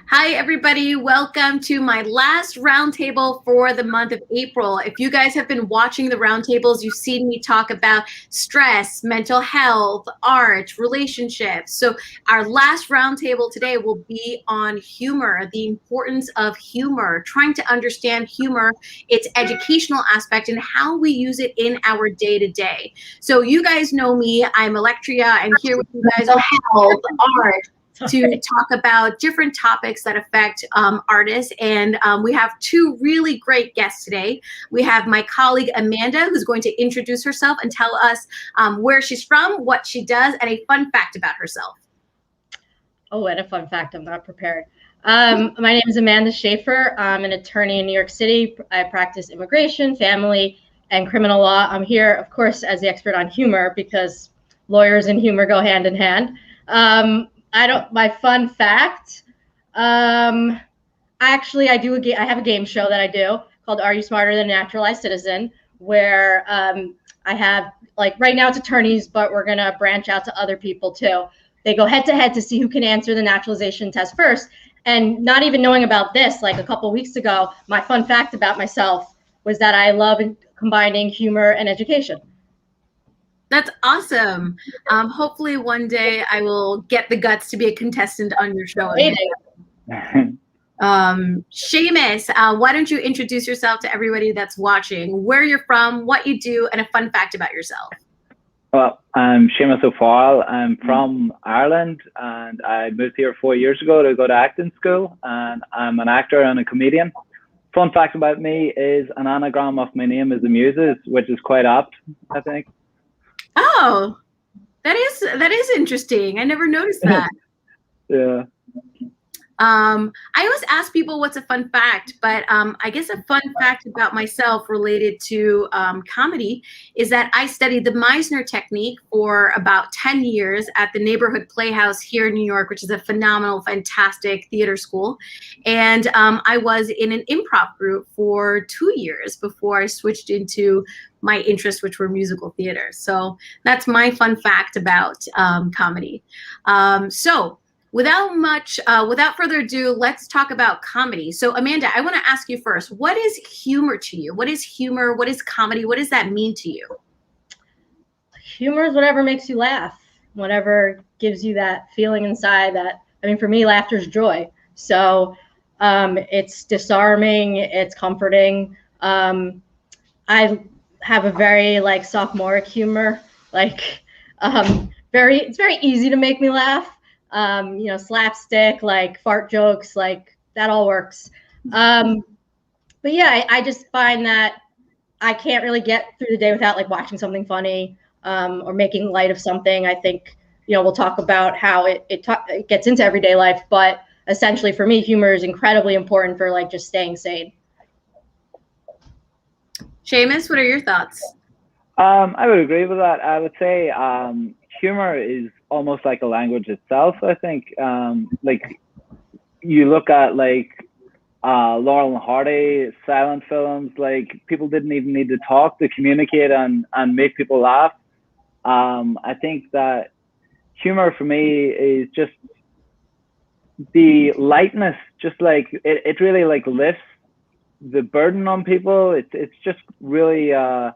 Hi, everybody. Welcome to my last roundtable for the month of April. If you guys have been watching the roundtables, you've seen me talk about stress, mental health, art, relationships. So our last roundtable today will be on humor, the importance of humor, trying to understand humor, its educational aspect, and how we use it in our day-to-day. So you guys know me. I'm Elektra Yao. I'm here with you guys on health, art, to talk about different topics that affect artists. And we have two really great guests today. We have my colleague Amanda, who's going to introduce herself and tell us where she's from, what she does, and a fun fact about herself. Oh, and a fun fact, I'm not prepared. My name is Amanda Schaefer. I'm an attorney in New York City. I practice immigration, family, and criminal law. I'm here, of course, as the expert on humor because lawyers and humor go hand in hand. My fun fact, I have a game show that I do called Are You Smarter Than a Naturalized Citizen, where I have, like, right now it's attorneys, but we're going to branch out to other people too. They go head to head to see who can answer the naturalization test first. And not even knowing about this, like a couple of weeks ago, my fun fact about myself was that I love combining humor and education. That's awesome. Hopefully one day I will get the guts to be a contestant on your show. Seamus, why don't you introduce yourself to everybody that's watching, where you're from, what you do, and a fun fact about yourself. Well, I'm Seamus O'Farrell. I'm from Ireland, and I moved here 4 years ago to go to acting school, and I'm an actor and a comedian. Fun fact about me is an anagram of my name is the Muses, which is quite apt, I think. Oh, that is interesting. I never noticed that. Yeah. I always ask people what's a fun fact, but I guess a fun fact about myself related to comedy is that I studied the Meisner technique for about 10 years at the Neighborhood Playhouse here in New York, which is a phenomenal, fantastic theater school. And I was in an improv group for 2 years before I switched into my interests, which were musical theater. So that's my fun fact about comedy. So without further ado, let's talk about comedy. So Amanda, I want to ask you first, what is humor to you? What is humor? What is comedy? What does that mean to you? Humor is whatever makes you laugh, whatever gives you that feeling inside for me, laughter is joy. So it's disarming, it's comforting. I have a very sophomoric humor, it's very easy to make me laugh. Slapstick, fart jokes, that all works. But yeah, I just find that I can't really get through the day without watching something funny or making light of something. I think, we'll talk about how it gets into everyday life, but essentially for me, humor is incredibly important for just staying sane. Seamus, what are your thoughts? I would agree with that. I would say humor is almost like a language itself. I think you look at Laurel and Hardy silent films, people didn't even need to talk to communicate and make people laugh. I think that humor for me is just the lightness, just it really lifts the burden on people. It's just really an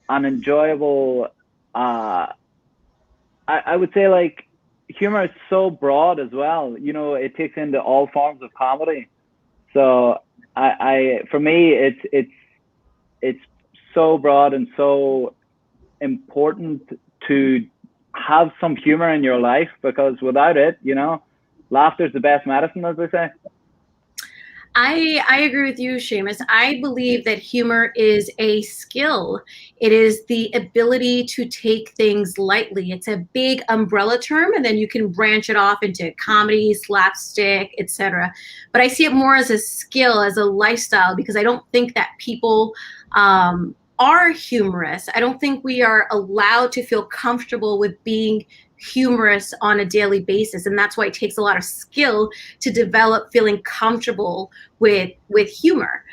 enjoyable. I would say humor is so broad as well. It takes into all forms of comedy. So for me, it's so broad and so important to have some humor in your life, because without it, laughter is the best medicine, as they say. I agree with you, Seamus. I believe that humor is a skill. It is the ability to take things lightly. It's a big umbrella term, and then you can branch it off into comedy, slapstick, etc. But I see it more as a skill, as a lifestyle, because I don't think that people are humorous. I don't think we are allowed to feel comfortable with being humorous on a daily basis, and that's why it takes a lot of skill to develop feeling comfortable with humor.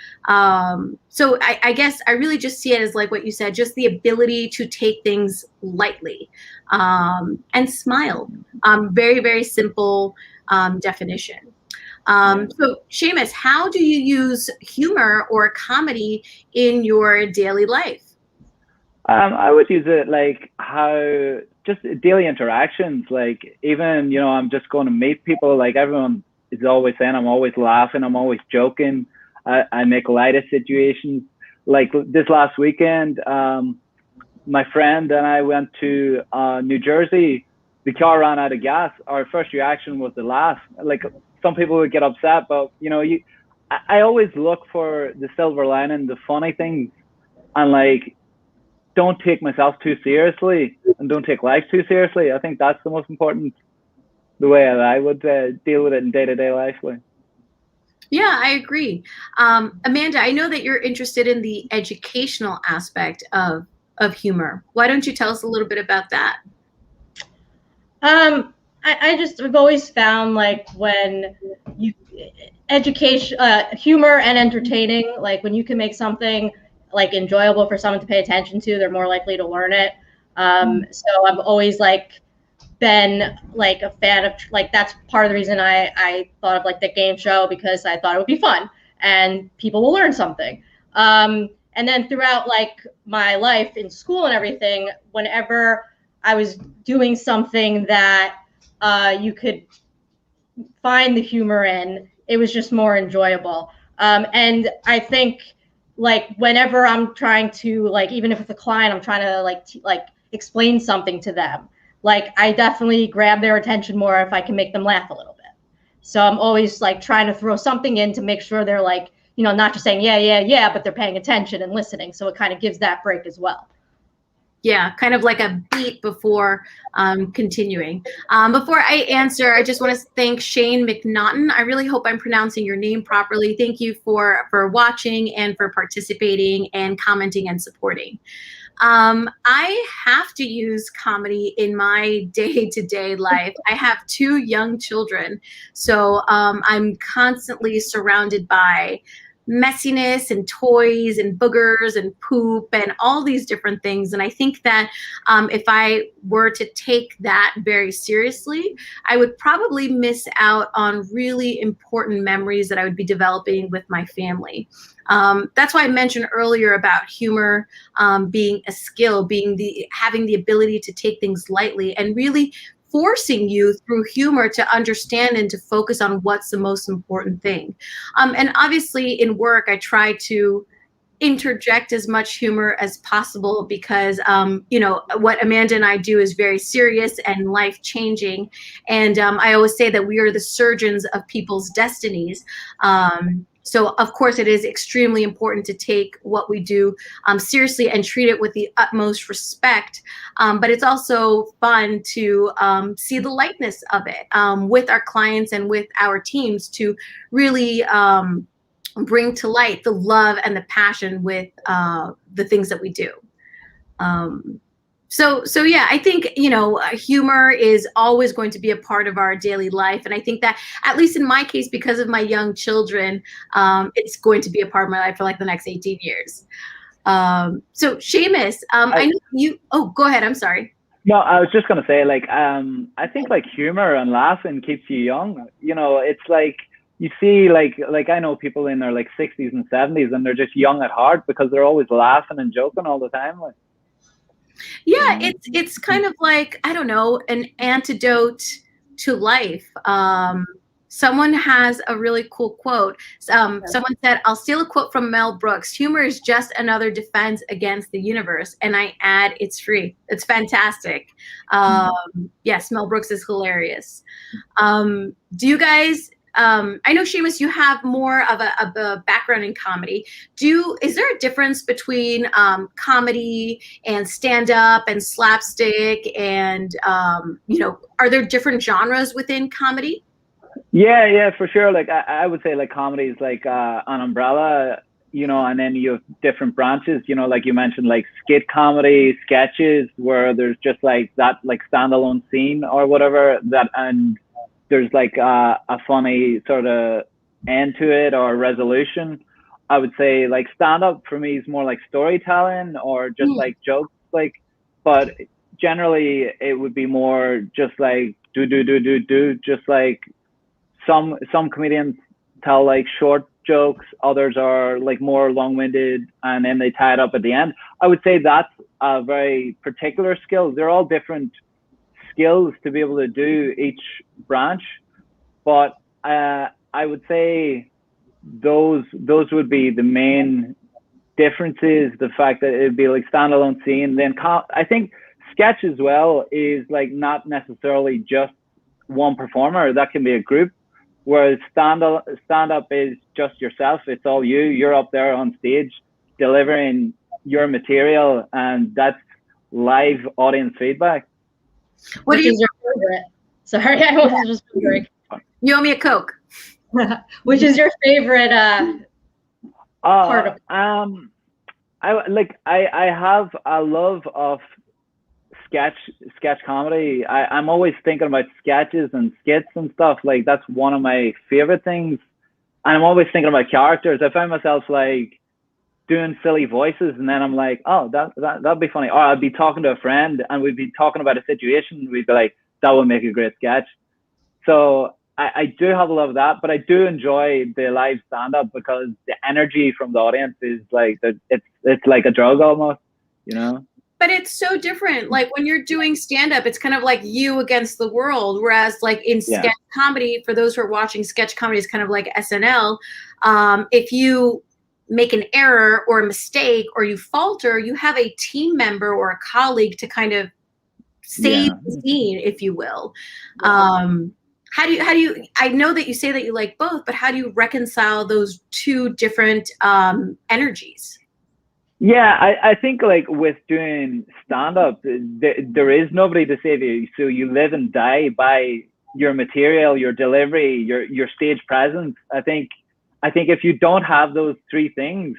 So I guess I really just see it as what you said, just the ability to take things lightly and smile. Very, very simple definition. So Seamus, how do you use humor or comedy in your daily life? I would use it like how just daily interactions, like even, I'm just going to meet people, like everyone is always saying I'm always laughing, I'm always joking. I make light of situations. Like this last weekend, my friend and I went to New Jersey. The car ran out of gas. Our first reaction was to laugh. Like some people would get upset, but I always look for the silver lining, the funny things, and like don't take myself too seriously and don't take life too seriously. I think that's the most important, the way that I would deal with it in day-to-day life. Yeah, I agree. Amanda, I know that you're interested in the educational aspect of humor. Why don't you tell us a little bit about that? I've always found like when you education, humor and entertaining, like when you can make something like enjoyable for someone to pay attention to, they're more likely to learn it. So I've always like been like a fan of like, that's part of the reason I thought of like the game show, because I thought it would be fun and people will learn something. And then throughout like my life in school and everything, whenever I was doing something that you could find the humor in, it was just more enjoyable. And I think like whenever I'm trying to like, even if it's a client, I'm trying to like explain something to them, like I definitely grab their attention more if I can make them laugh a little bit. So I'm always like trying to throw something in to make sure they're like, not just saying yeah, but they're paying attention and listening. So it kind of gives that break as well. Yeah, kind of like a beat before continuing. Before I answer, I just want to thank Shane McNaughton. I really hope I'm pronouncing your name properly. Thank you for watching and for participating and commenting and supporting. I have to use comedy in my day-to-day life. I have 2 young children, so I'm constantly surrounded by messiness and toys and boogers and poop and all these different things. And I think that if I were to take that very seriously, I would probably miss out on really important memories that I would be developing with my family. That's why I mentioned earlier about humor being a skill, having the ability to take things lightly and really forcing you through humor to understand and to focus on what's the most important thing. And obviously in work, I try to interject as much humor as possible because, what Amanda and I do is very serious and life-changing. And I always say that we are the surgeons of people's destinies. So of course it is extremely important to take what we do seriously and treat it with the utmost respect. But it's also fun to see the lightness of it with our clients and with our teams to really bring to light the love and the passion with the things that we do. So yeah, I think, humor is always going to be a part of our daily life. And I think that, at least in my case, because of my young children, it's going to be a part of my life for like the next 18 years. So Seamus, I know you, go ahead. I'm sorry. No, I was just going to say, like, I think like humor and laughing keeps you young. It's like, you see, like I know people in their like 60s and 70s and they're just young at heart because they're always laughing and joking all the time. Like, yeah, it's kind of like, I don't know, an antidote to life. Someone has a really cool quote. Someone said, I'll steal a quote from Mel Brooks. Humor is just another defense against the universe. And I add, it's free. It's fantastic. Yes, Mel Brooks is hilarious. Do you guys, I know, Seamus, you have more of a background in comedy. Is there a difference between comedy and stand-up and slapstick and, are there different genres within comedy? Yeah, for sure. Like I would say like comedy is like an umbrella, and then you have different branches, like you mentioned, like skit comedy, sketches, where there's just like that like standalone scene or whatever that, and there's like a funny sort of end to it or resolution. I would say like stand up for me is more like storytelling or just like jokes, like, but generally it would be more just like do, just like some comedians tell like short jokes, others are like more long-winded, and then they tie it up at the end. I would say that's a very particular skill. They're all different skills to be able to do each branch, but I would say those would be the main differences. The fact that it'd be like standalone scene. Then I think sketch as well is like not necessarily just one performer. That can be a group. Whereas stand up is just yourself. It's all you. You're up there on stage delivering your material, and that's live audience feedback. Which is your favorite? Sorry, I was just wondering. You owe me a Coke. Which is your favorite part of it? I have a love of sketch comedy. I'm always thinking about sketches and skits and stuff. Like that's one of my favorite things. And I'm always thinking about characters. I find myself like doing silly voices, and then I'm like, oh, that'd be funny. Or I'd be talking to a friend and we'd be talking about a situation. We'd be like, that would make a great sketch. So I do have a love of that, but I do enjoy the live stand-up because the energy from the audience is like, it's like a drug almost, you know? But it's so different. Like when you're doing stand-up, it's kind of like you against the world. Whereas like in sketch comedy, for those who are watching, sketch comedy is kind of like SNL. If you make an error or a mistake or you falter, you have a team member or a colleague to kind of save the scene, if you will. How do you, I know that you say that you like both, but how do you reconcile those two different energies? Yeah, I think like with doing stand-up, there is nobody to save you. So you live and die by your material, your delivery, your stage presence. I think if you don't have those three things,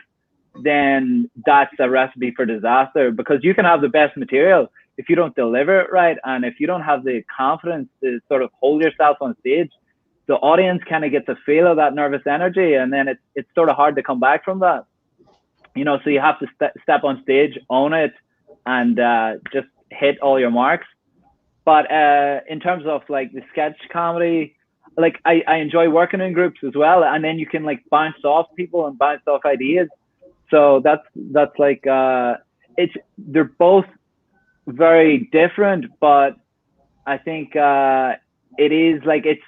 then that's a recipe for disaster, because you can have the best material. If you don't deliver it right, and if you don't have the confidence to sort of hold yourself on stage, the audience kind of gets a feel of that nervous energy, and then it's sort of hard to come back from that. You know, so you have to step on stage, own it, and just hit all your marks. But in terms of like the sketch comedy, like I enjoy working in groups as well, and then you can like bounce off people and bounce off ideas. So that's like they're both very different, but I think it is like, it's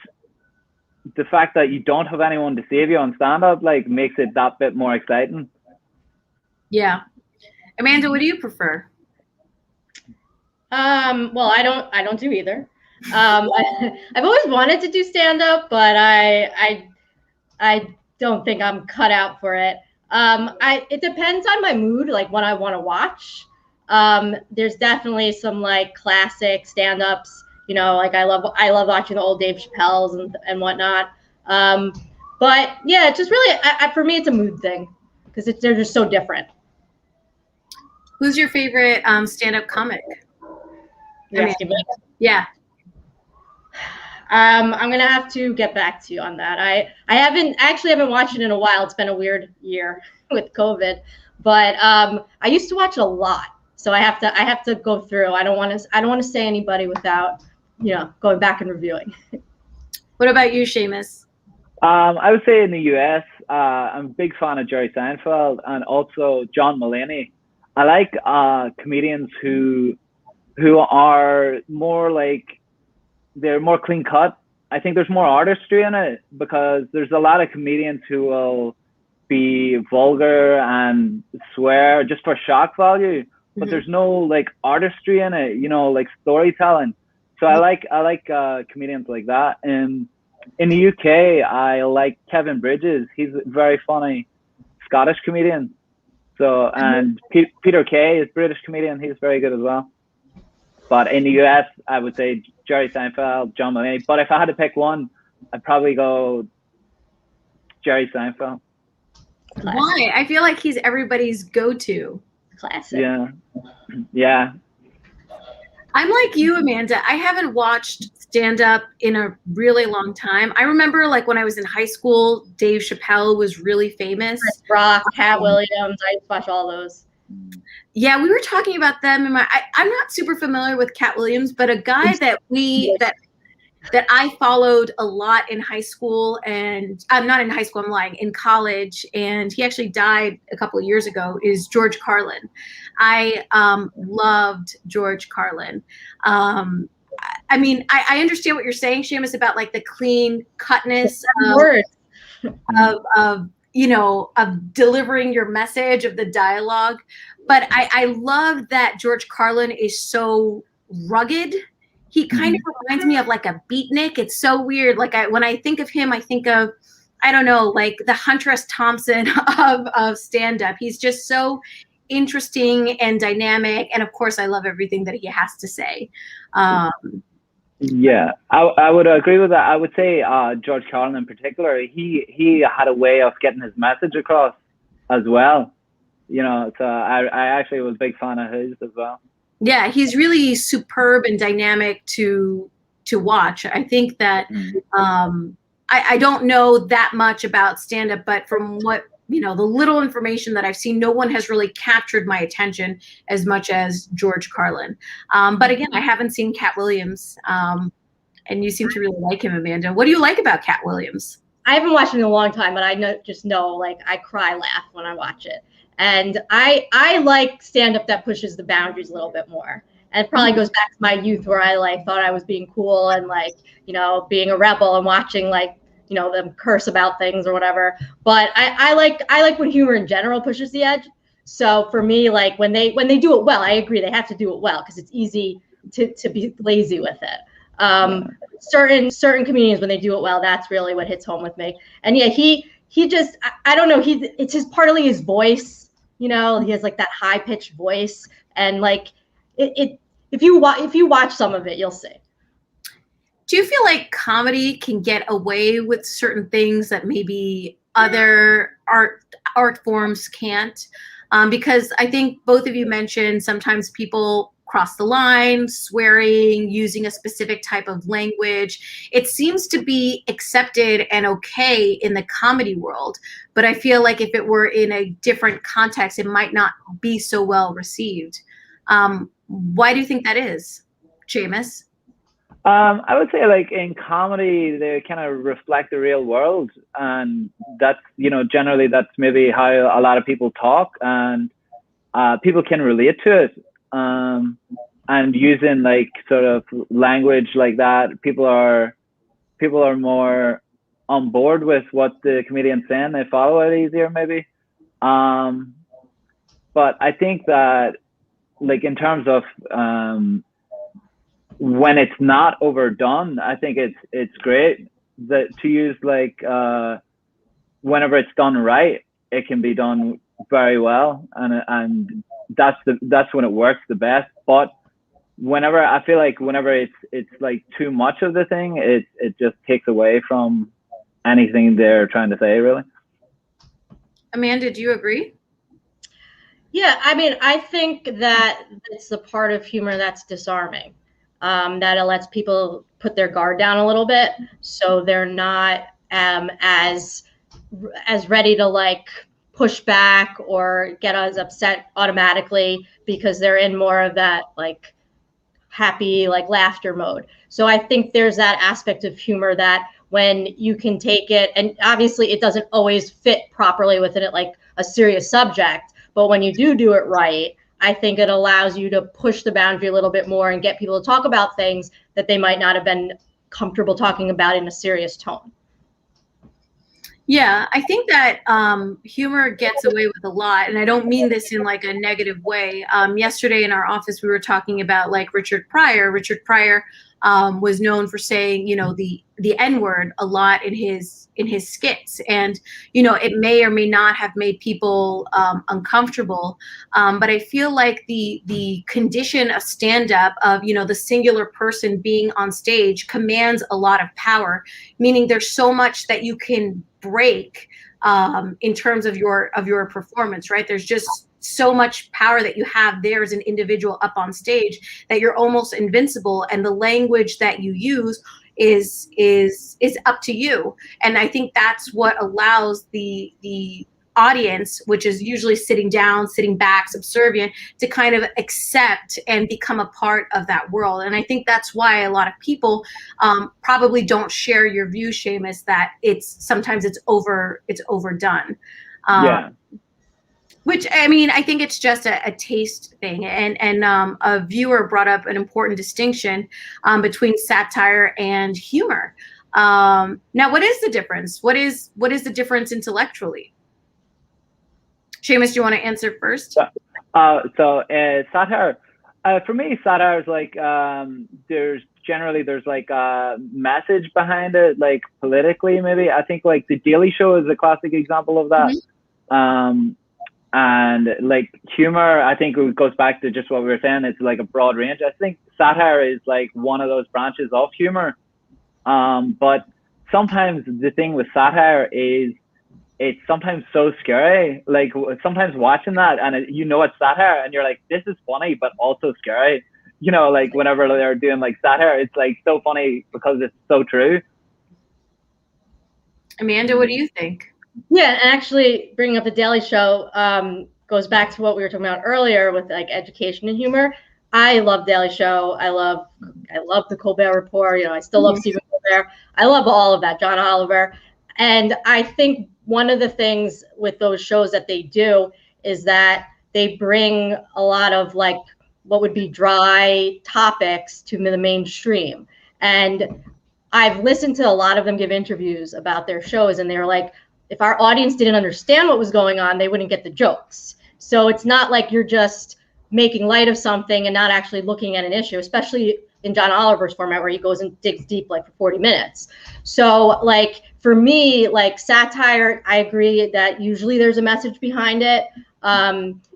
the fact that you don't have anyone to save you on stand-up like makes it that bit more exciting. Yeah. Amanda, what do you prefer? Well, I don't do either. I've always wanted to do stand-up, but I don't think I'm cut out for it. It depends on my mood, like what I want to watch. There's definitely some like classic stand-ups, you know, like I love watching the old Dave Chappelle's and whatnot. But yeah, it's just really, for me, it's a mood thing because they're just so different. Who's your favorite stand-up comic? Yeah. I'm gonna have to get back to you on that. I haven't watched it in a while. It's been a weird year with COVID, but I used to watch it a lot. So I have to go through. I don't want to say anybody without, you know, going back and reviewing. What about you, Seamus? I would say in the US, I'm a big fan of Jerry Seinfeld and also John Mulaney. I like comedians who are more like, they're more clean cut. I think there's more artistry in it, because there's a lot of comedians who will be vulgar and swear just for shock value, but there's no like artistry in it, you know, like storytelling. So I like comedians like that. And in the UK, I like Kevin Bridges. He's a very funny Scottish comedian. So, and Peter Kay is a British comedian. He's very good as well. But in the US, I would say Jerry Seinfeld, John Mulaney. But if I had to pick one, I'd probably go Jerry Seinfeld. Classic. Why? I feel like he's everybody's go-to. Classic. Yeah. I'm like you, Amanda. I haven't watched stand-up in a really long time. I remember like when I was in high school, Dave Chappelle was really famous. Chris Rock, Cat Williams. I used to watch all those. Yeah, we were talking about them. I'm not super familiar with Cat Williams, but a guy that that I followed a lot in high school, and I'm not in high school, I'm lying, in college, and he actually died a couple of years ago, is George Carlin. I loved George Carlin. I mean, I understand what you're saying, Seamus, about like the clean cutness of you know, of delivering your message, of the dialogue. But I love that George Carlin is so rugged. He kind of reminds me of like a beatnik. It's so weird. Like when I think of him, I think of, I don't know, like the Hunter S. Thompson of stand-up. He's just so interesting and dynamic. And of course, I love everything that he has to say. Yeah, I would agree with that. I would say George Carlin in particular, he had a way of getting his message across as well. You know, so I actually was a big fan of his as well. Yeah, he's really superb and dynamic to watch. I think that I don't know that much about stand-up, but from what, you know, the little information that I've seen, no one has really captured my attention as much as George Carlin. But again, I haven't seen Cat Williams, and you seem to really like him, Amanda. What do you like about Cat Williams? I haven't watched it in a long time, but I know, like, I cry laugh when I watch it. And I like stand-up that pushes the boundaries a little bit more. And it probably goes back to my youth where I like thought I was being cool and like, you know, being a rebel and watching like, you know, them curse about things or whatever. But I like when humor in general pushes the edge. So for me, like when they do it well, I agree they have to do it well because it's easy to be lazy with it. Certain comedians, when they do it well, that's really what hits home with me. And yeah, he just, I don't know, it's partly his voice, you know, he has like that high pitched voice, and like if you watch some of it, you'll see. Do you feel like comedy can get away with certain things that maybe other art forms can't? Because I think both of you mentioned sometimes people cross the line, swearing, using a specific type of language. It seems to be accepted and okay in the comedy world, but I feel like if it were in a different context, it might not be so well received. Why do you think that is, Seamus? I would say like in comedy, they kind of reflect the real world, and that's, you know, generally that's maybe how a lot of people talk, and people can relate to it. And using like sort of language like that, people are more on board with what the comedian's saying. They follow it easier maybe. But I think that like in terms of when it's not overdone, I think it's great that to use like whenever it's done right, it can be done very well, and that's when it works the best. But whenever I feel like whenever it's like too much of the thing, it just takes away from anything they're trying to say, really. Amanda, do you agree? Yeah, I mean, I think that it's the part of humor that's disarming, that it lets people put their guard down a little bit, so they're not as ready to like push back or get us upset automatically because they're in more of that like happy like laughter mode. So I think there's that aspect of humor that when you can take it, and obviously it doesn't always fit properly within it like a serious subject, but when you do it right, I think it allows you to push the boundary a little bit more and get people to talk about things that they might not have been comfortable talking about in a serious tone. Yeah, I think that humor gets away with a lot, and I don't mean this in like a negative way. Yesterday in our office, we were talking about like Richard Pryor. Richard Pryor was known for saying, you know, the N-word a lot in his skits, and you know, it may or may not have made people uncomfortable, but I feel like the condition of stand-up, of, you know, the singular person being on stage, commands a lot of power, meaning there's so much that you can break in terms of your performance, right? There's just so much power that you have there as an individual up on stage that you're almost invincible, and the language that you use is up to you. And I think that's what allows the audience, which is usually sitting down, sitting back, subservient, to kind of accept and become a part of that world. And I think that's why a lot of people probably don't share your view, Seamus, that sometimes it's overdone. Yeah. Which, I mean, I think it's just a taste thing. And a viewer brought up an important distinction between satire and humor. Now, what is the difference? What is the difference intellectually? Seamus, do you want to answer first? Satire, for me, satire is like, there's like a message behind it, like politically, maybe. I think like The Daily Show is a classic example of that. Mm-hmm. And like humor, I think it goes back to just what we were saying. It's like a broad range. I think satire is like one of those branches of humor. But sometimes the thing with satire is it's sometimes so scary. Like sometimes watching that and it's satire and you're like, this is funny, but also scary. You know, like whenever they're doing like satire, it's like so funny because it's so true. Amanda, what do you think? Yeah, and actually bringing up The Daily Show goes back to what we were talking about earlier with like education and humor. I love Daily Show. I love the Colbert Report. You know, I still love Stephen Colbert. I love all of that, John Oliver. And I think one of the things with those shows that they do is that they bring a lot of like what would be dry topics to the mainstream. And I've listened to a lot of them give interviews about their shows, and they're like, if our audience didn't understand what was going on, they wouldn't get the jokes. So it's not like you're just making light of something and not actually looking at an issue, especially in John Oliver's format where he goes and digs deep like for 40 minutes. So like for me, like satire, I agree that usually there's a message behind it.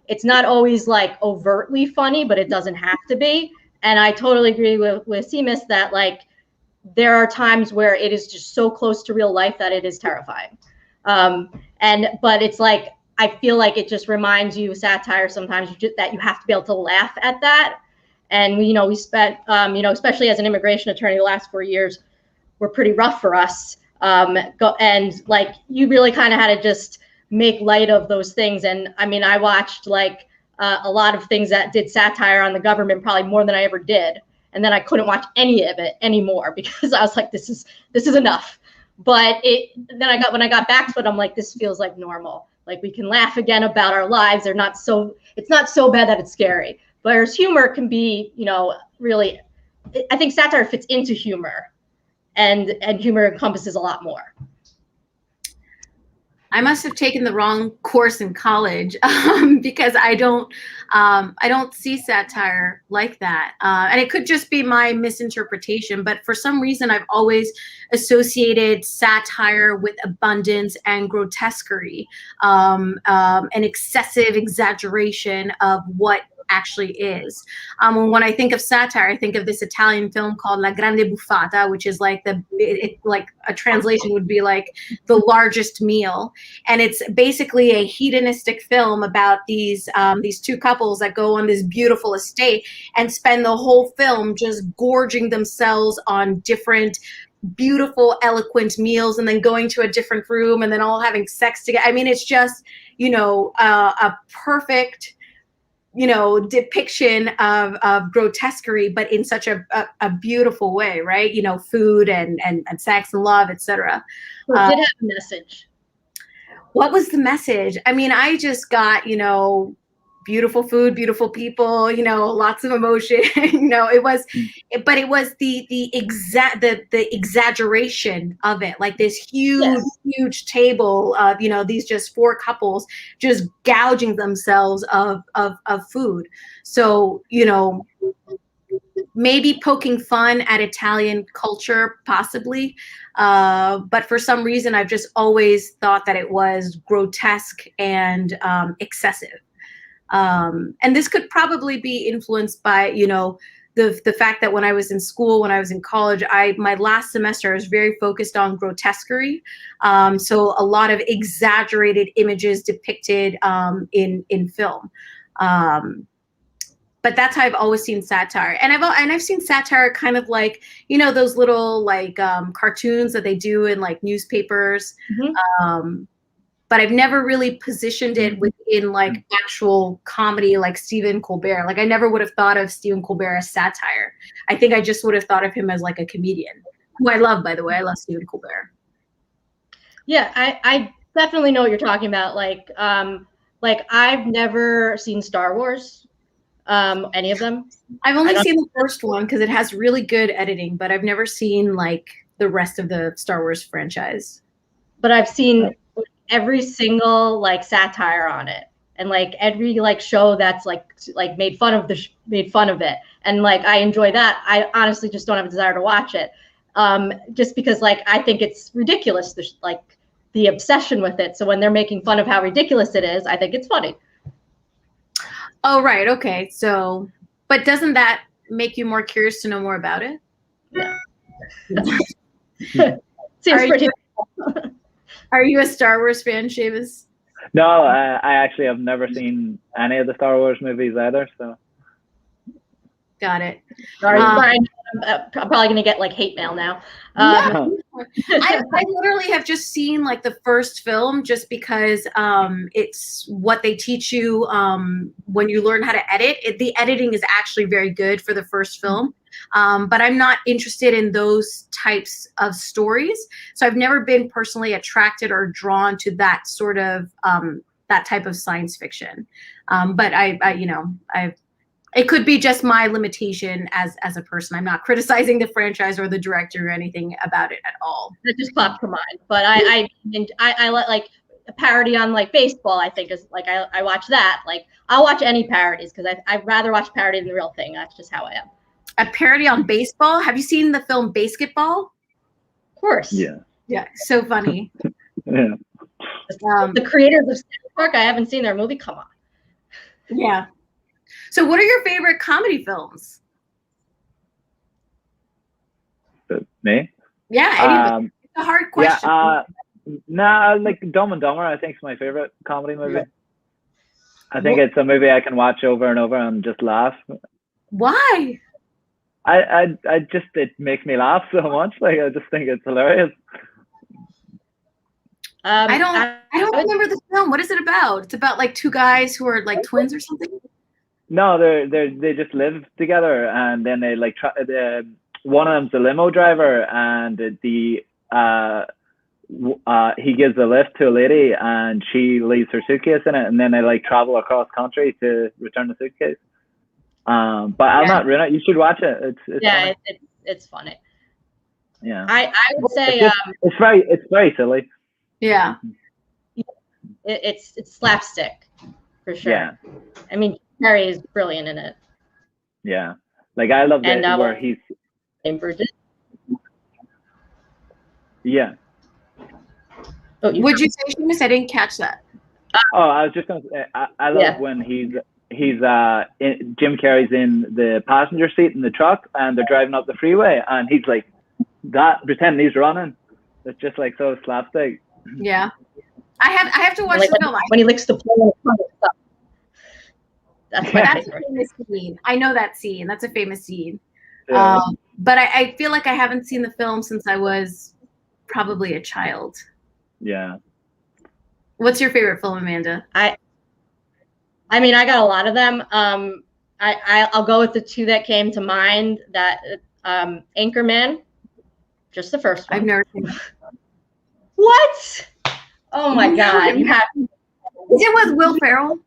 It's not always like overtly funny, but it doesn't have to be. And I totally agree with Seamus that like there are times where it is just so close to real life that it is terrifying. But it's like, I feel like it just reminds you, satire sometimes, that you have to be able to laugh at that. And we spent, especially as an immigration attorney, the last 4 years were pretty rough for us. And like, you really kind of had to just make light of those things. And I mean, I watched like a lot of things that did satire on the government, probably more than I ever did. And then I couldn't watch any of it anymore because I was like, this is enough. But when I got back to it, I'm like, this feels like normal. Like we can laugh again about our lives. It's not so bad that it's scary. Whereas humor can be, really, I think satire fits into humor, and humor encompasses a lot more. I must have taken the wrong course in college because I don't see satire like that. And it could just be my misinterpretation, but for some reason I've always associated satire with abundance and grotesquerie, an excessive exaggeration of what actually is. When I think of satire, I think of this Italian film called La Grande Buffata, which is like like a translation would be like the largest meal. And it's basically a hedonistic film about these two couples that go on this beautiful estate and spend the whole film just gorging themselves on different beautiful, eloquent meals, and then going to a different room and then all having sex together. I mean, it's just, a perfect depiction of grotesquerie, but in such a beautiful way, right? Food and sex and love, etc. Well, it did have a message. What was the message? I mean, I just got, beautiful food, beautiful people, lots of emotion. It was the exaggeration of it, like this huge table of, these just four couples just gouging themselves of food. So, maybe poking fun at Italian culture, possibly. But for some reason, I've just always thought that it was grotesque and excessive. And this could probably be influenced by, the fact that when I was in school, when I was in college, my last semester, I was very focused on grotesquerie. So a lot of exaggerated images depicted in film. But that's how I've always seen satire. And I've seen satire kind of like, those little like cartoons that they do in like newspapers. Mm-hmm. but I've never really positioned it within like actual comedy like Stephen Colbert. Like I never would have thought of Stephen Colbert as satire. I think I just would have thought of him as like a comedian, who I love, by the way. I love Stephen Colbert. Yeah, I definitely know what you're talking about. Like I've never seen Star Wars, any of them. I've only seen the first one because it has really good editing, but I've never seen like the rest of the Star Wars franchise. But I've seen every single like satire on it, and like every like show that's like made fun of it, and like I enjoy that. I honestly just don't have a desire to watch it, just because like I think it's ridiculous, like the obsession with it. So when they're making fun of how ridiculous it is, I think it's funny. Oh, right. Okay. So, but doesn't that make you more curious to know more about it? Yeah. Seems pretty. Are you a Star Wars fan, Seamus? No, I actually have never seen any of the Star Wars movies either. So. Got it. Sorry, I'm probably going to get like hate mail now. No. I literally have just seen like the first film just because it's what they teach you when you learn how to edit. The editing is actually very good for the first film. But I'm not interested in those types of stories. So I've never been personally attracted or drawn to that sort of that type of science fiction. But it could be just my limitation as a person. I'm not criticizing the franchise or the director or anything about it at all. That just popped to mind. But I like a parody on like baseball. I think is like I watch that. Like I'll watch any parodies because I'd rather watch parody than the real thing. That's just how I am. A parody on baseball? Have you seen the film Basketball? Of course. Yeah. Yeah, so funny. Yeah. The creators of South Park, I haven't seen their movie. Come on. Yeah. So what are your favorite comedy films? Me? Yeah, it's a hard question. Yeah, like Dumb and Dumber, I think is my favorite comedy movie. I think it's a movie I can watch over and over and just laugh. Why? I just, it makes me laugh so much. Like I just think it's hilarious. I don't remember the film. What is it about? It's about like two guys who are like twins or something. No, they just live together, and then they like one of them's a limo driver, and he gives a lift to a lady, and she leaves her suitcase in it, and then they like travel across country to return the suitcase. But I'll not ruin it. You should watch it. It's funny. Yeah. I would say it's very silly. Yeah. It's slapstick for sure. Yeah. I mean, Harry is brilliant in it. Yeah. Like I love that where he's in Bridget. Yeah. Oh, would you say, Seamus? I didn't catch that. Oh, I was just gonna say I love when he's Jim Carrey's in the passenger seat in the truck and they're driving up the freeway and he's like pretending he's running. It's just like so slapstick. Yeah. I have to watch the film. When he licks the pole. That's a famous scene. I know that scene. That's a famous scene. Yeah. But I feel like I haven't seen the film since I was probably a child. Yeah. What's your favorite film, Amanda? I mean, I got a lot of them. I'll go with the two that came to mind. That Anchorman, just the first one. I've never seen it. What? Oh my God! You have. Is it with Will Ferrell?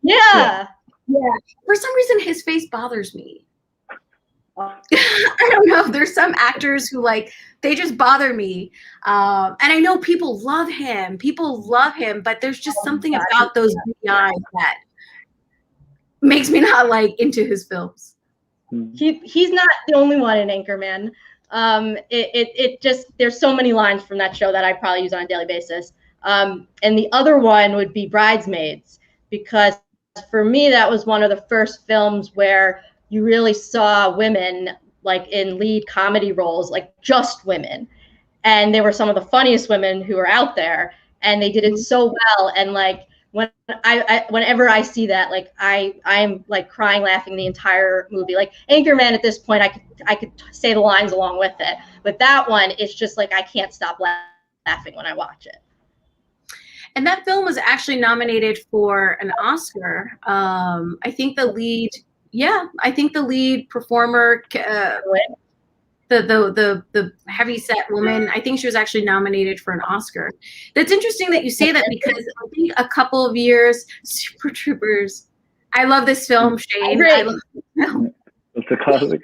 Yeah. Yeah. For some reason, his face bothers me. I don't know. There's some actors who they just bother me. And I know people love him. But there's just something about those big eyes that makes me not into his films. He's not the only one in Anchorman. It just, there's so many lines from that show that I probably use on a daily basis. And the other one would be Bridesmaids, because for me, that was one of the first films where you really saw women in lead comedy roles, just women. And they were some of the funniest women who are out there, and they did it so well. And whenever I see that, I'm crying, laughing the entire movie. Anchorman at this point, I could say the lines along with it. But that one, it's just I can't stop laughing when I watch it. And that film was actually nominated for an Oscar. I think the lead performer, the heavy set woman, I think she was actually nominated for an Oscar. That's interesting that you say that, because I think a couple of years, Super Troopers. I love this film, Shane. I love this film. It's a classic.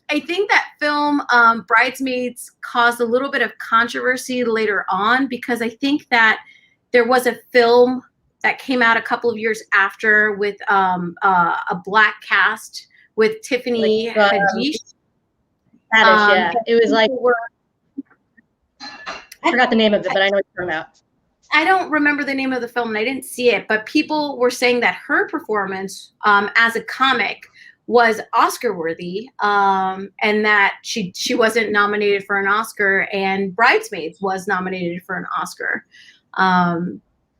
I think that film, Bridesmaids, caused a little bit of controversy later on, because I think that there was a film that came out a couple of years after with a black cast with Tiffany Haddish. Yeah, it was like, I forgot the name of it, but I know what you're talking about. I don't remember the name of the film and I didn't see it, but people were saying that her performance as a comic was Oscar worthy, and that she wasn't nominated for an Oscar, and Bridesmaids was nominated for an Oscar.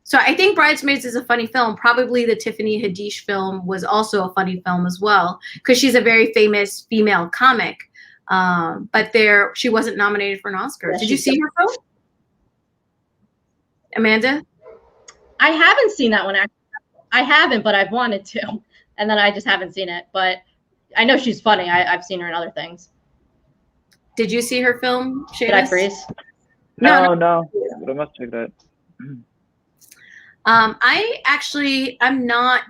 So I think Bridesmaids is a funny film. Probably the Tiffany Haddish film was also a funny film as well, because she's a very famous female comic. But she wasn't nominated for an Oscar. Did you see her film? Amanda? I haven't seen that one, actually. I haven't, but I've wanted to. And then I just haven't seen it. But I know she's funny. I've seen her in other things. Did you see her film, Seamus? Did I freeze? No. But I must check that. I'm not,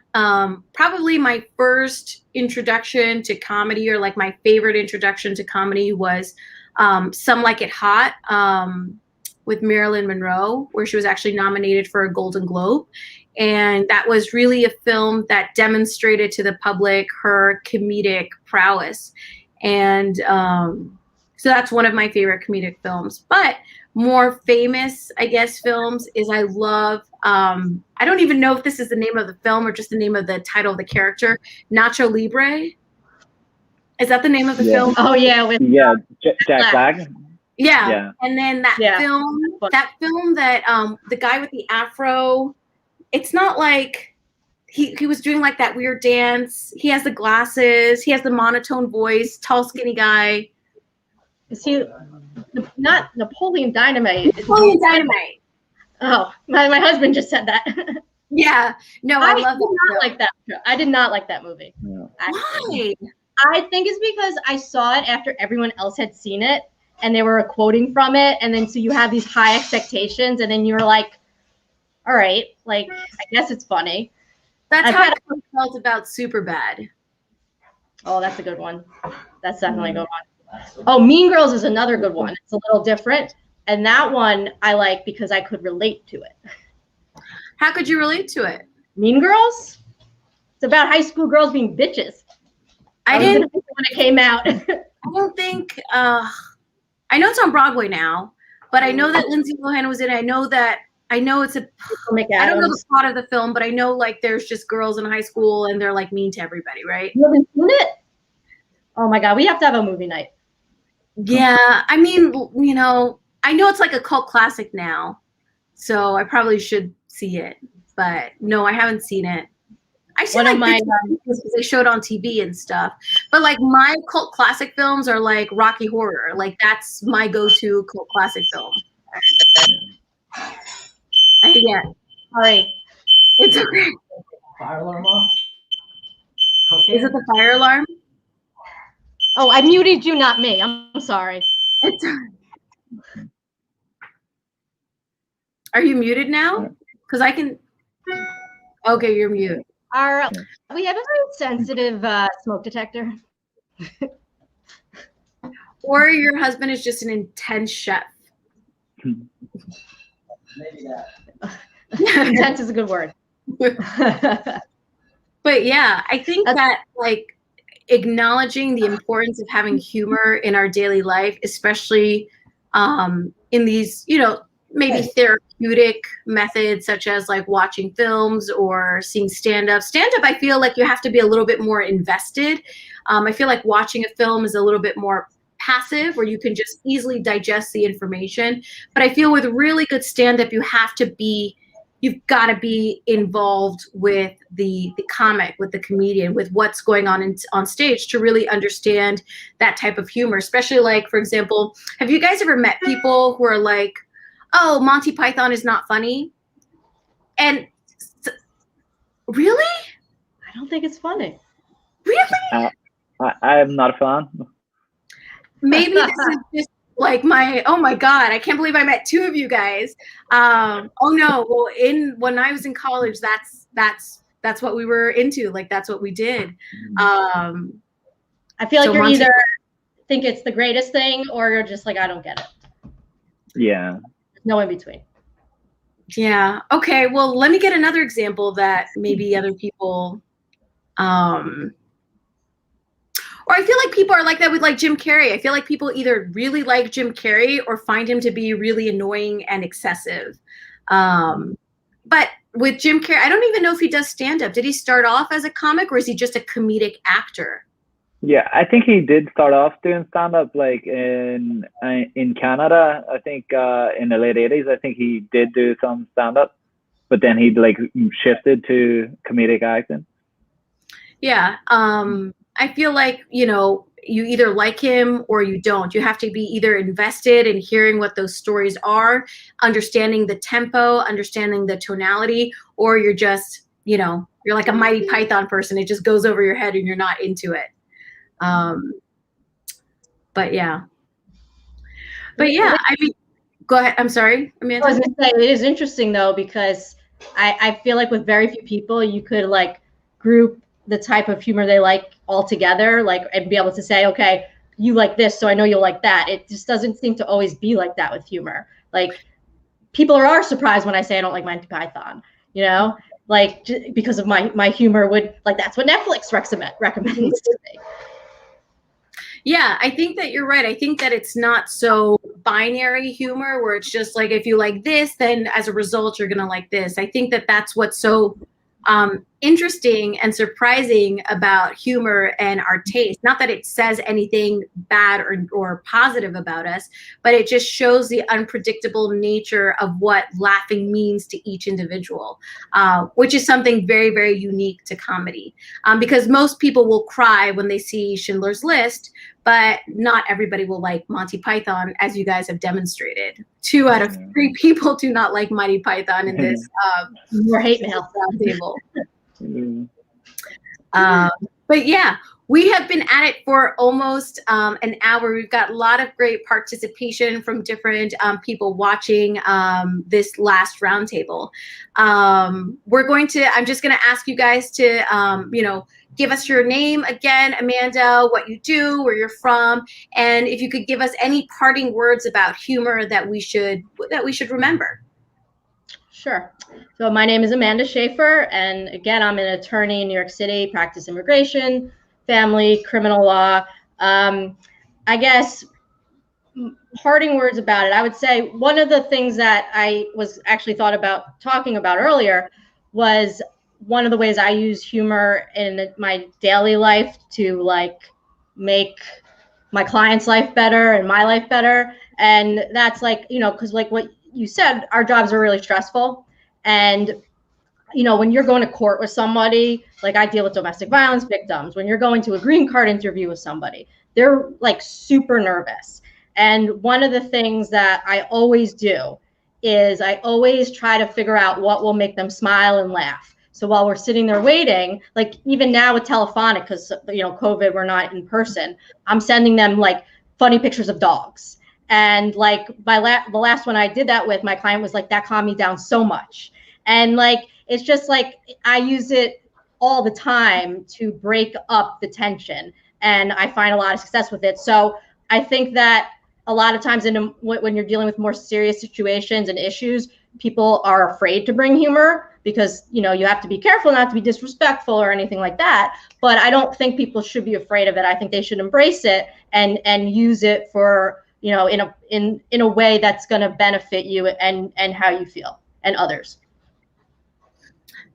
probably my first introduction to comedy, or like my favorite introduction to comedy, was Some Like It Hot, with Marilyn Monroe, where she was actually nominated for a Golden Globe. And that was really a film that demonstrated to the public her comedic prowess. And so that's one of my favorite comedic films. But more famous, I guess, films is I love, I don't even know if this is the name of the film or just the name of the title of the character, Nacho Libre. Is that the name of the film? Oh, yeah. Jack Black. Yeah. And then that film that the guy with the afro, it's not like he was doing like that weird dance. He has the glasses. He has the monotone voice, tall, skinny guy. Is he not Napoleon Dynamite? Napoleon Dynamite. Oh, my husband just said that. Yeah. No, I love that. I did not like that movie. Yeah. Why? I think it's because I saw it after everyone else had seen it, and they were quoting from it, and then so you have these high expectations, and then you're like, all right, like, I guess it's funny. That's how I felt about Superbad. Oh, that's a good one. That's definitely a good one. Oh, Mean Girls is another good one. It's a little different, and that one I like because I could relate to it. How could you relate to it? Mean Girls? It's about high school girls being bitches. I didn't when it came out. I don't think I know it's on Broadway now, but I know that Lindsay Lohan was in it. I know it's a I don't know the plot of the film, but I know like there's just girls in high school and they're like mean to everybody, right? You haven't seen it? Oh my God, we have to have a movie night. Yeah, I mean, you know, I know it's like a cult classic now, so I probably should see it. But no, I haven't seen it. I see like because they showed on TV and stuff. But like my cult classic films are like Rocky Horror. Like that's my go-to cult classic film. Yeah. Sorry. It's okay. Fire alarm off? Okay. Is it the fire alarm? Oh, I muted you, not me. I'm sorry. Are you muted now? Because I can. Okay, you're muted. We have a very sensitive smoke detector. Or your husband is just an intense chef. Maybe that. Intense is a good word. But yeah, I think that like acknowledging the importance of having humor in our daily life, especially in these, you know, maybe therapeutic methods such as like watching films or seeing stand-up. Stand-up, I feel like you have to be a little bit more invested. I feel like watching a film is a little bit more passive, where you can just easily digest the information. But I feel with really good stand-up, you've got to be involved with the comic, with the comedian, with what's going on on stage to really understand that type of humor. Especially like, for example, have you guys ever met people who are like, oh, Monty Python is not funny? And really? I don't think it's funny. Really? I am not a fan. Maybe this is just like oh my God, I can't believe I met two of you guys. Oh no, well, when I was in college, that's what we were into. Like, that's what we did. I feel like so you're Monty- either think it's the greatest thing or you're just like, I don't get it. Yeah. There's no in between. Yeah. Okay. Well, let me get another example that maybe other people, or I feel like people are like that with like Jim Carrey. I feel like people either really like Jim Carrey or find him to be really annoying and excessive. But with Jim Carrey, I don't even know if he does stand-up. Did he start off as a comic, or is he just a comedic actor? Yeah, I think he did start off doing stand-up like in Canada. I think in the late 80s, I think he did do some stand-up, but then he like shifted to comedic acting. Yeah. I feel like, you either like him or you don't. You have to be either invested in hearing what those stories are, understanding the tempo, understanding the tonality, or you're just, you're like a Mighty Python person. It just goes over your head and you're not into it. But yeah, I mean, go ahead. I'm sorry, Amanda. I was gonna say, it is interesting though, because I feel like with very few people, you could like group the type of humor they like all together, like, and be able to say, okay, you like this, so I know you'll like that. It just doesn't seem to always be like that with humor. Like, people are surprised when I say I don't like Monty Python, like, because of my humor would, like, that's what Netflix recommends to me. Yeah, I think that you're right. I think that it's not so binary humor where it's just like, if you like this, then as a result, you're going to like this. I think that that's what's so interesting and surprising about humor and our taste. Not that it says anything bad or positive about us, but it just shows the unpredictable nature of what laughing means to each individual, which is something very, very unique to comedy. Because most people will cry when they see Schindler's List, but not everybody will like Monty Python, as you guys have demonstrated. 2 out of 3 people do not like Monty Python in this more hate mail roundtable. But yeah, we have been at it for almost an hour. We've got a lot of great participation from different people watching this last roundtable. I'm just going to ask you guys to, give us your name again, Amanda, what you do, where you're from, and if you could give us any parting words about humor that we should remember. Sure. So my name is Amanda Schaefer, and again, I'm an attorney in New York City, practice immigration, family, criminal law. I guess parting words about it, I would say one of the things that I was actually thought about talking about earlier was one of the ways I use humor in my daily life to like make my client's life better and my life better. And that's like, because like what you said, our jobs are really stressful. And, when you're going to court with somebody, like I deal with domestic violence victims, when you're going to a green card interview with somebody, they're like super nervous. And one of the things that I always do is I always try to figure out what will make them smile and laugh. So while we're sitting there waiting, like even now with telephonic, because, COVID, we're not in person, I'm sending them like funny pictures of dogs. And like the last one I did that with, my client was like, that calmed me down so much. And like, it's just like, I use it all the time to break up the tension. And I find a lot of success with it. So I think that a lot of times when you're dealing with more serious situations and issues, people are afraid to bring humor because, you have to be careful not to be disrespectful or anything like that. But I don't think people should be afraid of it. I think they should embrace it and use it for, in a way that's going to benefit you and how you feel and others.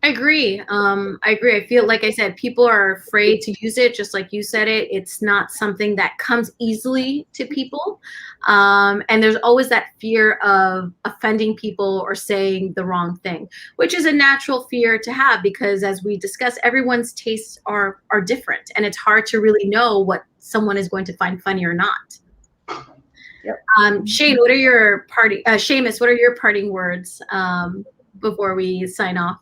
I agree. I feel like I said, people are afraid to use it, just like you said it. It's not something that comes easily to people. And there's always that fear of offending people or saying the wrong thing, which is a natural fear to have because as we discussed, everyone's tastes are different. And it's hard to really know what someone is going to find funny or not. Yep. Shane, Seamus, what are your parting words? before we sign off?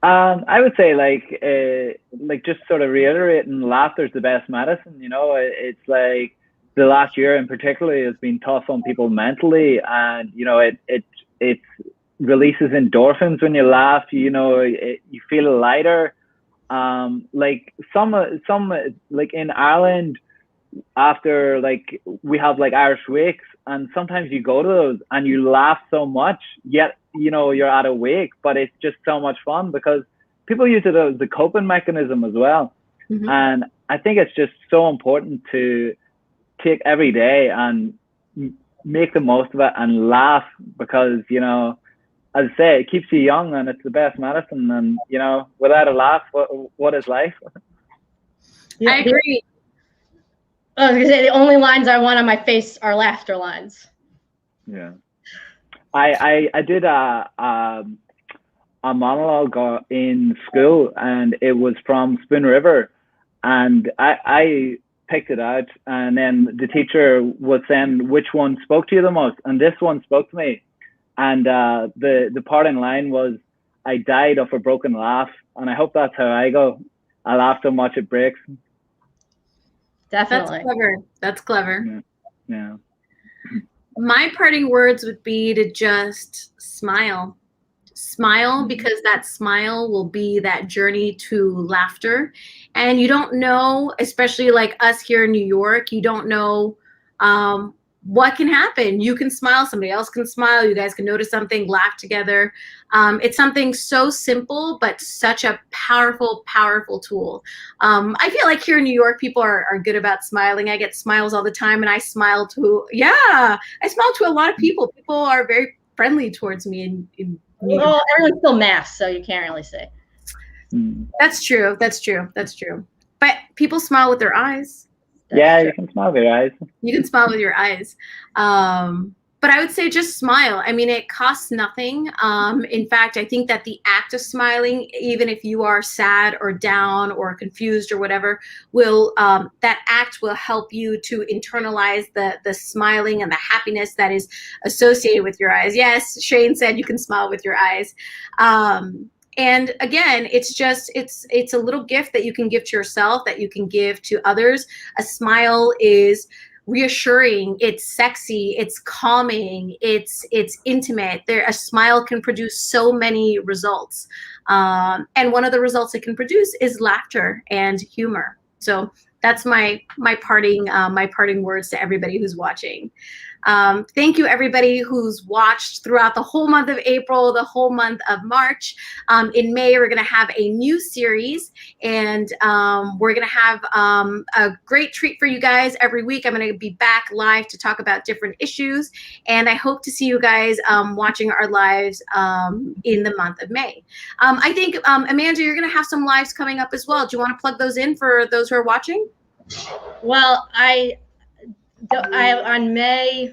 I would say like just sort of reiterating, laughter's the best medicine. You know, it's like the last year in particular has been tough on people mentally, and you know it releases endorphins when you laugh. You know, you feel lighter. Like some like in Ireland, after like we have like Irish wakes, and sometimes you go to those and you laugh so much, yet you know you're at a wake, but it's just so much fun because people use it as a coping mechanism as well. Mm-hmm. And I think it's just so important to take every day and make the most of it and laugh, because you know, as I say, it keeps you young and it's the best medicine. And you know, without a laugh, what is life? I agree. I was gonna say the only lines I want on my face are laughter lines. Yeah, I did a monologue in school, and it was from Spoon River, and I picked it out, and then the teacher was saying which one spoke to you the most, and this one spoke to me, and the part in line was, I died of a broken laugh, and I hope that's how I go. I laugh so much it breaks. Definitely. That's clever. That's clever. Yeah. My parting words would be to just smile. Smile, because that smile will be that journey to laughter. And you don't know, especially like us here in New York, you don't know what can happen. You can smile, somebody else can smile, you guys can notice something, laugh together. It's something so simple, but such a powerful, powerful tool. I feel like here in New York, people are good about smiling. I get smiles all the time, and I smile to a lot of people. People are very friendly towards me in New York. Well, everyone's still masked, so you can't really say. That's true. But people smile with their eyes. Yeah, you can smile with your eyes. You can smile with your eyes. But I would say just smile. I mean, it costs nothing. In fact, I think that the act of smiling, even if you are sad or down or confused or whatever, that act will help you to internalize the smiling and the happiness that is associated with your eyes. Yes, Shane said you can smile with your eyes. And again, it's a little gift that you can give to yourself, that you can give to others. A smile is reassuring, it's sexy, it's calming, it's intimate. A smile can produce so many results. And one of the results it can produce is laughter and humor. So that's my parting words to everybody who's watching. Thank you, everybody who's watched throughout the whole month of April, the whole month of March. In May, we're going to have a new series, and we're going to have a great treat for you guys every week. I'm going to be back live to talk about different issues, and I hope to see you guys watching our lives in the month of May. I think, Amanda, you're going to have some lives coming up as well. Do you want to plug those in for those who are watching? Well, I on May,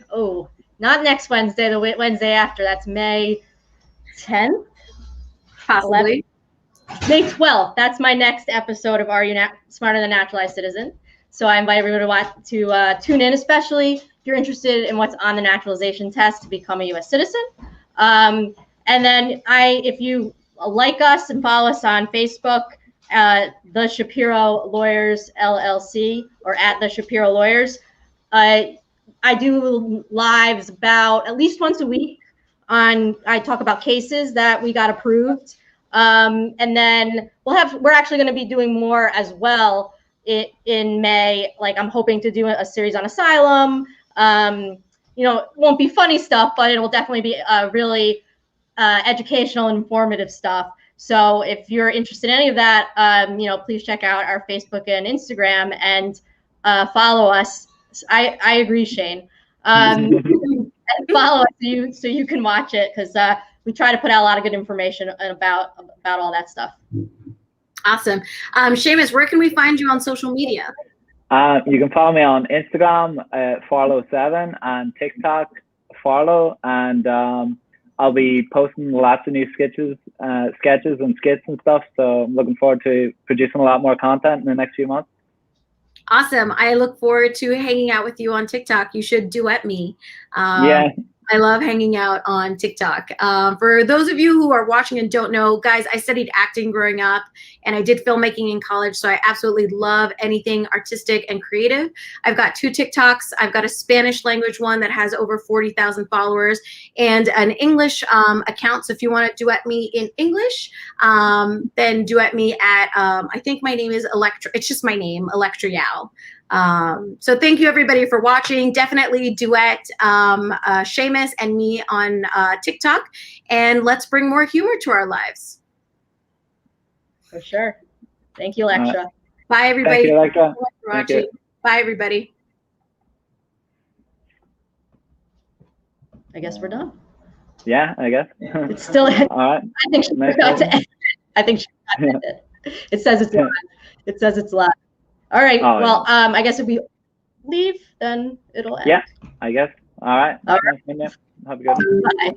not next Wednesday, the Wednesday after, that's May 10th? Possibly. 11th? May 12th, that's my next episode of Are You Smarter Than Naturalized Citizen? So I invite everyone to tune in, especially if you're interested in what's on the naturalization test to become a U.S. citizen. And then if you like us and follow us on Facebook, The Shapiro Lawyers LLC, or at The Shapiro Lawyers. I do lives about at least once a week I talk about cases that we got approved. And then we're actually going to be doing more as well in May. Like, I'm hoping to do a series on asylum. It won't be funny stuff, but it will definitely be really educational and informative stuff. So if you're interested in any of that, please check out our Facebook and Instagram and follow us. I agree, Shane. And follow us so you can watch it, because we try to put out a lot of good information about all that stuff. Awesome. Seamus, where can we find you on social media? You can follow me on Instagram, Farlow7, and TikTok, Farlow, and I'll be posting lots of new sketches and skits and stuff. So I'm looking forward to producing a lot more content in the next few months. Awesome. I look forward to hanging out with you on TikTok. You should duet me. Yeah. I love hanging out on TikTok. For those of you who are watching and don't know, guys, I studied acting growing up and I did filmmaking in college. So I absolutely love anything artistic and creative. I've got 2 TikToks. I've got a Spanish language one that has over 40,000 followers and an English account. So if you want to duet me in English, then duet me at, I think my name is Elektra. It's just my name, Elektra Yao. So thank you everybody for watching. Definitely duet Seamus and me on TikTok, and let's bring more humor to our lives. For sure. Thank you, Elektra. Bye everybody. Thank you, Elektra. Thank you for watching. Bye everybody. I guess we're done. Yeah, I guess. It's still. All right. I think she forgot to end. I think she forgot to end it. It says it's live. It says it's live. All right. Oh, well, I guess if we leave, then it'll end. Yeah, I guess. All right. All right. Have a good one. Bye.